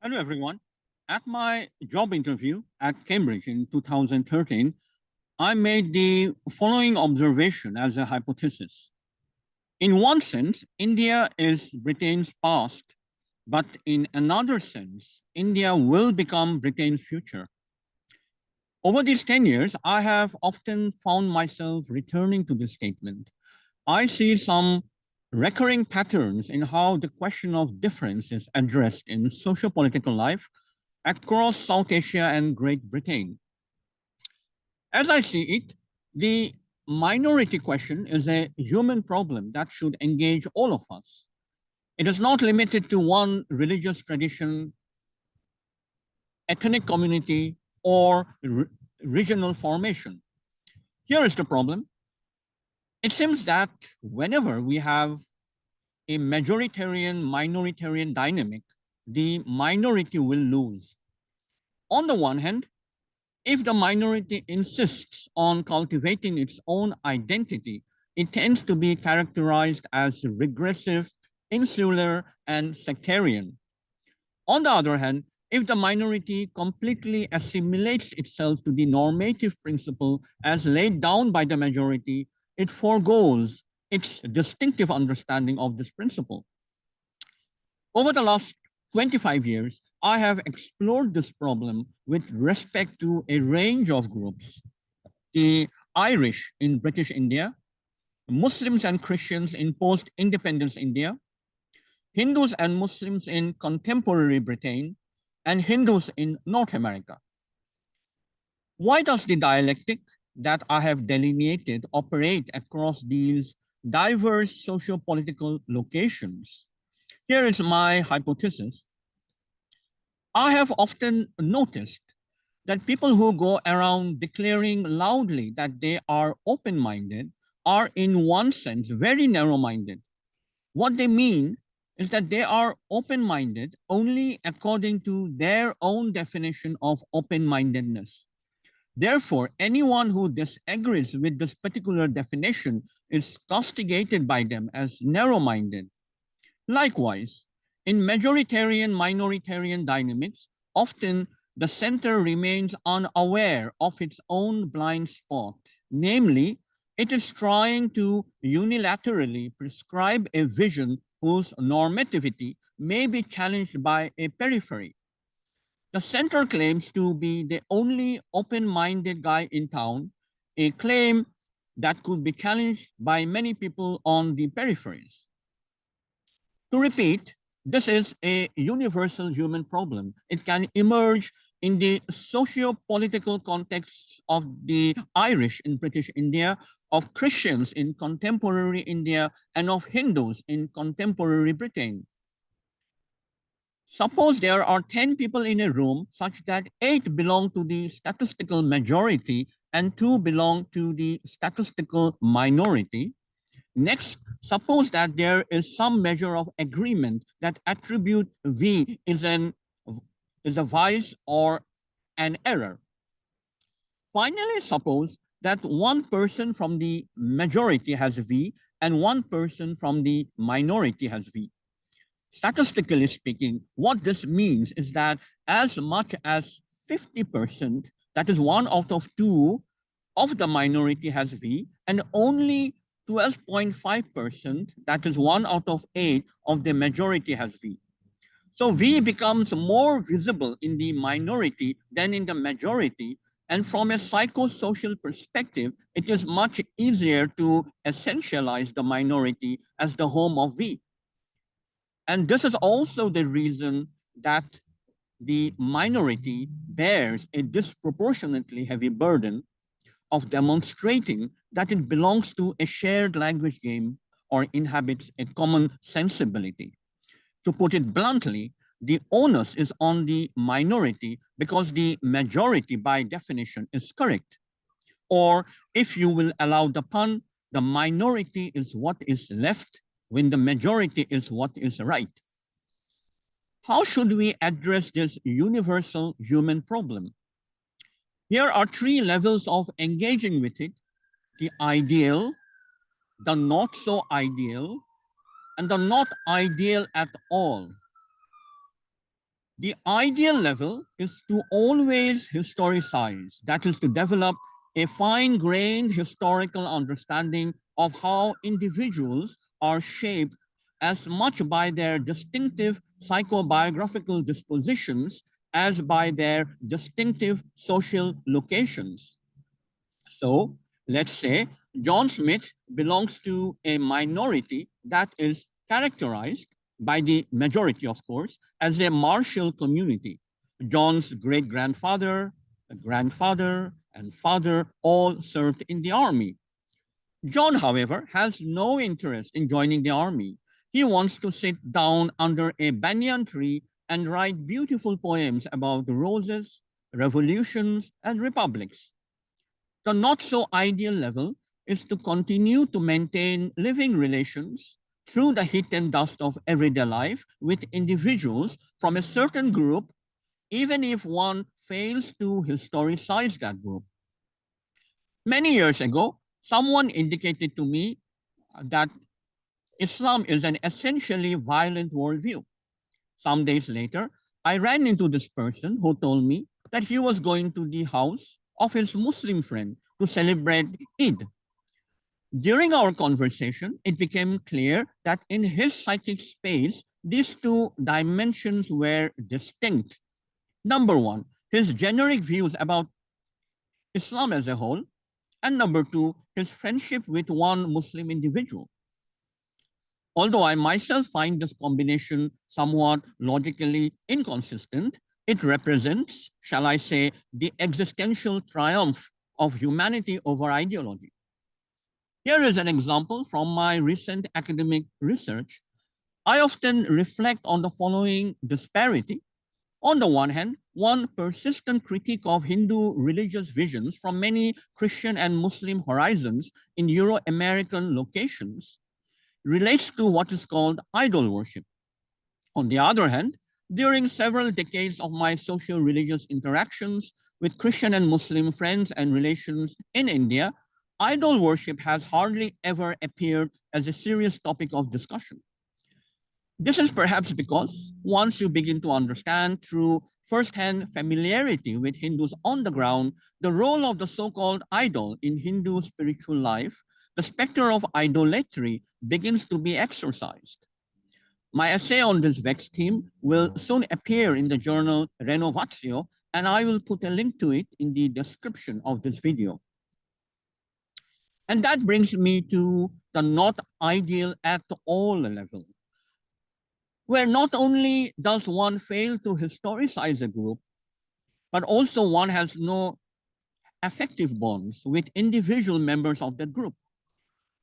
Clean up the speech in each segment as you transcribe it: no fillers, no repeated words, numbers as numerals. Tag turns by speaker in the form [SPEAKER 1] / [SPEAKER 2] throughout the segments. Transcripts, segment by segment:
[SPEAKER 1] Hello, everyone. At my job interview at Cambridge in 2013, I made the following observation as a hypothesis. In one sense, India is Britain's past, but in another sense, India will become Britain's future. Over these 10 years, I have often found myself returning to this statement. I see some recurring patterns in how the question of difference is addressed in socio-political life across South Asia and Great Britain. As I see it, the minority question is a human problem that should engage all of us. It is not limited to one religious tradition, ethnic community, or regional formation. Here is the problem. It seems that whenever we have a majoritarian minoritarian dynamic, the minority will lose. On the one hand, if the minority insists on cultivating its own identity, it tends to be characterized as regressive, insular, and sectarian. On the other hand, if the minority completely assimilates itself to the normative principle as laid down by the majority, it forgoes its distinctive understanding of this principle. Over the last 25 years, I have explored this problem with respect to a range of groups. The Irish in British India, Muslims and Christians in post independence India, Hindus and Muslims in contemporary Britain, and Hindus in North America. Why does the dialectic that I have delineated operate across these diverse socio-political locations? Here is my hypothesis. I have often noticed that people who go around declaring loudly that they are open minded are, in one sense, very narrow minded. What they mean is that they are open minded only according to their own definition of open mindedness. Therefore, anyone who disagrees with this particular definition is castigated by them as narrow minded. Likewise, in majoritarian minoritarian dynamics, often the center remains unaware of its own blind spot. Namely, it is trying to unilaterally prescribe a vision whose normativity may be challenged by a periphery. The center claims to be the only open minded guy in town, a claim that could be challenged by many people on the peripheries. To repeat, this is a universal human problem. It can emerge in the socio-political context of the Irish in British India, of Christians in contemporary India, and of Hindus in contemporary Britain. Suppose there are 10 people in a room such that 8 belong to the statistical majority and 2 belong to the statistical minority. Next, suppose that there is some measure of agreement that attribute V is a vice or an error. Finally, suppose that one person from the majority has V and one person from the minority has V. Statistically speaking, what this means is that as much as 50%, that is one out of two of the minority has V, and only 12.5%, that is one out of eight of the majority has V. So V becomes more visible in the minority than in the majority. And from a psychosocial perspective, it is much easier to essentialize the minority as the home of V. And this is also the reason that the minority bears a disproportionately heavy burden of demonstrating that it belongs to a shared language game or inhabits a common sensibility. To put it bluntly, the onus is on the minority because the majority, by definition, is correct. Or, if you will allow the pun, the minority is what is left when the majority is what is right. How should we address this universal human problem? Here are three levels of engaging with it: the ideal, the not so ideal, and the not ideal at all. The ideal level is to always historicize, that is, to develop a fine grained historical understanding of how individuals are shaped as much by their distinctive psychobiographical dispositions as by their distinctive social locations. So let's say John Smith belongs to a minority that is characterized by the majority, of course, as a martial community. John's great grandfather, grandfather, and father all served in the army. John, however, has no interest in joining the army. He wants to sit down under a banyan tree and write beautiful poems about roses, revolutions, and republics. The not so ideal level is to continue to maintain living relations through the heat and dust of everyday life with individuals from a certain group, even if one fails to historicize that group. Many years ago, someone indicated to me that Islam is an essentially violent worldview. Some days later, I ran into this person who told me that he was going to the house of his Muslim friend to celebrate Eid. During our conversation, it became clear that in his psychic space, these two dimensions were distinct. Number one, his generic views about Islam as a whole, and number two, his friendship with one Muslim individual. Although I myself find this combination somewhat logically inconsistent, it represents, shall I say, the existential triumph of humanity over ideology. Here is an example from my recent academic research. I often reflect on the following disparity. On the one hand, one persistent critique of Hindu religious visions from many Christian and Muslim horizons in Euro-American locations relates to what is called idol worship. On the other hand, during several decades of my social religious interactions with Christian and Muslim friends and relations in India, idol worship has hardly ever appeared as a serious topic of discussion. This is perhaps because once you begin to understand through first-hand familiarity with Hindus on the ground the role of the so-called idol in Hindu spiritual life, the specter of idolatry begins to be exorcised. My essay on this vexed theme will soon appear in the journal Renovatio, and I will put a link to it in the description of this video. And that brings me to the not ideal at all level, where not only does one fail to historicize a group, but also one has no affective bonds with individual members of that group.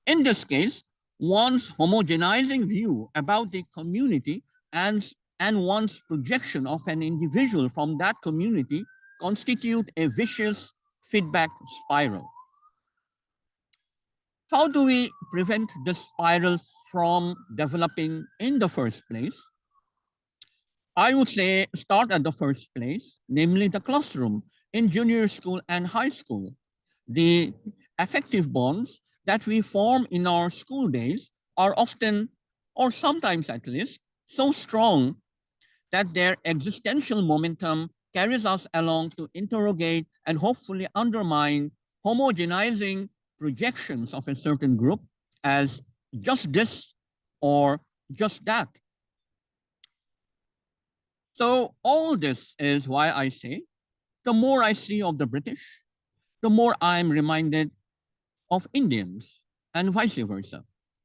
[SPEAKER 1] In this case, one's homogenizing view about the community and one's projection of an individual from that community constitute a vicious feedback spiral. How do we prevent this spiral from developing in the first place? I would say start at the first place, namely the classroom in junior school and high school. The affective bonds that we form in our school days are often, or sometimes at least, so strong that their existential momentum carries us along to interrogate and hopefully undermine homogenizing projections of a certain group as just this or just that. So all this is why I say the more I see of the British, the more I'm reminded of Indians and vice versa.